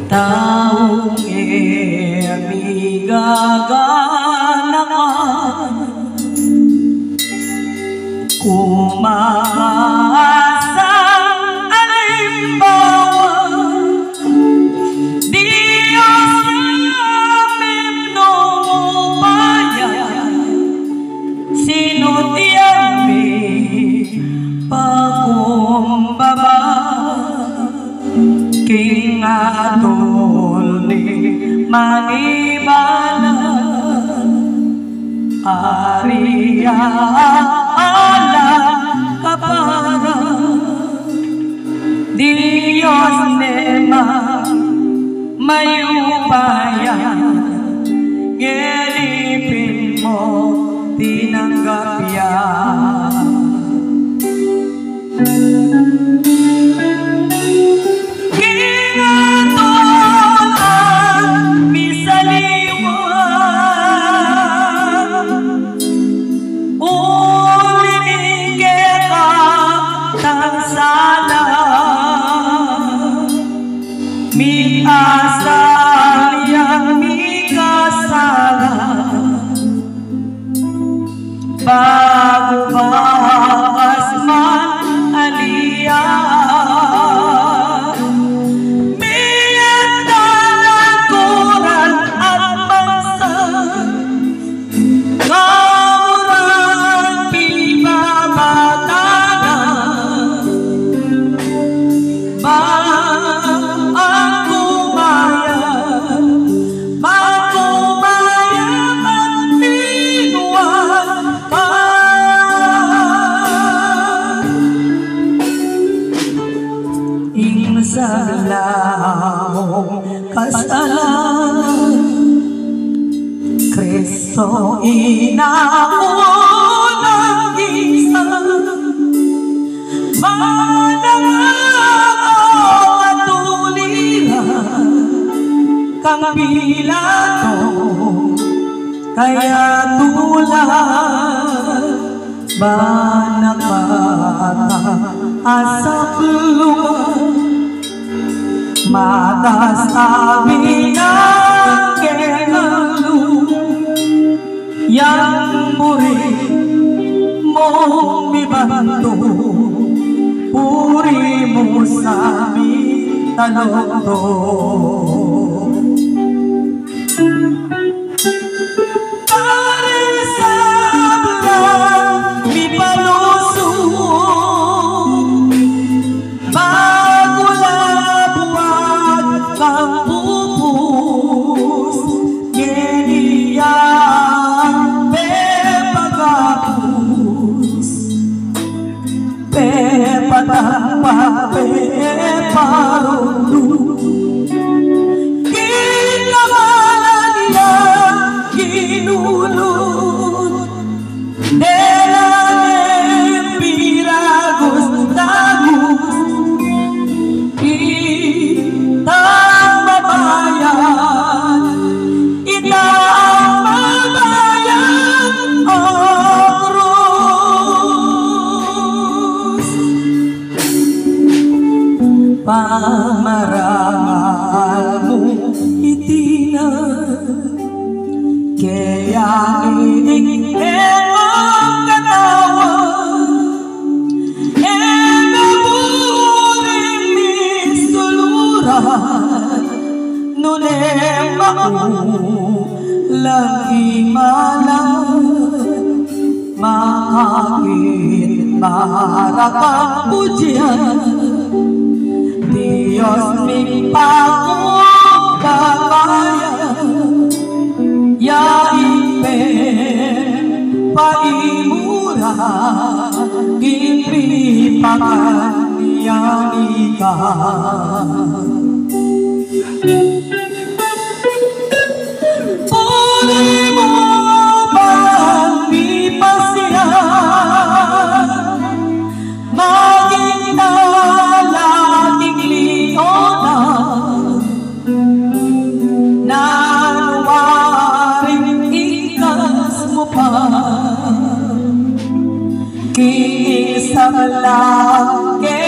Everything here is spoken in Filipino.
Taong emigaganakan kumasang alimbawa Diyos namin numupaya sinutiami pakumbaba King atol ni manibala Aria ala kapara Diyos nema mayupaya Gelipin mo tinanggap yan Mi asal yang mi kasala Bago bakas man aliyah Miyandalan kuran at bansan Kauran pibabatagan Salamong kasalan Kristo inaunang isa Manangaw at tuliran Kang Pilato Kaya tulad Banakata asap luman Matas amin ang kengalu Yang puri mong bibanto Puri mo sa amin talonto Parundu kinamalan niya kinulot Delalem piragos tagus Itang mabayan Itang mabayan Oros Pamarangal mo itina Kaya ining-emang katawan Enaburing misuluran Nunem ako lagi malang Makakit marakang pujian Diyos mi pakubabayan Yaipen paimura Gimpi panganianikan Puli mo bang di pasyan Maging laging liyonan লাগে